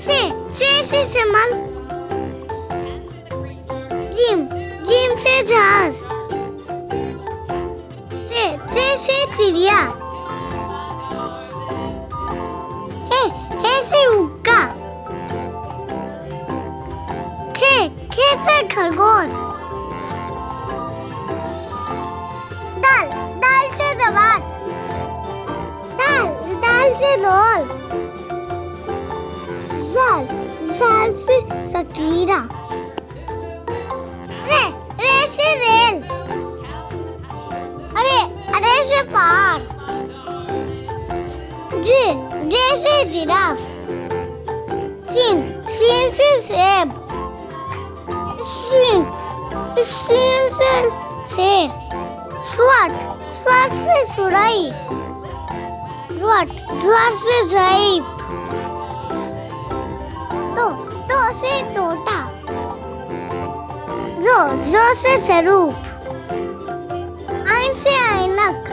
से सिमल। जिम से जहाज। से चिड़िया। हे से हुक्का। खे से खरगोश। दाल से दवात। दाल से रोल। जाल से सकीरा। रे से रेल। अरे से पार। जे से जिराफ। सीन से सेब। सीन से शेर। स्वाट से सुराई। द्वार से जाइब। तो से तोता। जो से ज़रूर। आइन से ऐनक।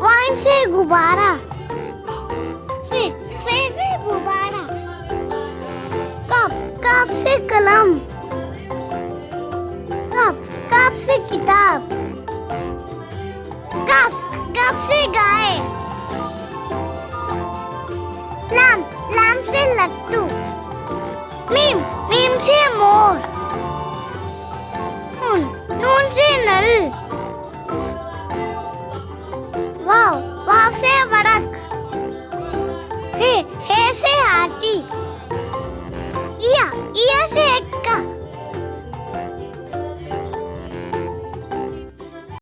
वाइन से गुब्बारा। से गुब्बारा। कप से कलम। कप से किताब। कप से गाय। लाम से लट्टू। मीम से मोर। नून से नल। वाव से वड़क। हे से हाथी। इया से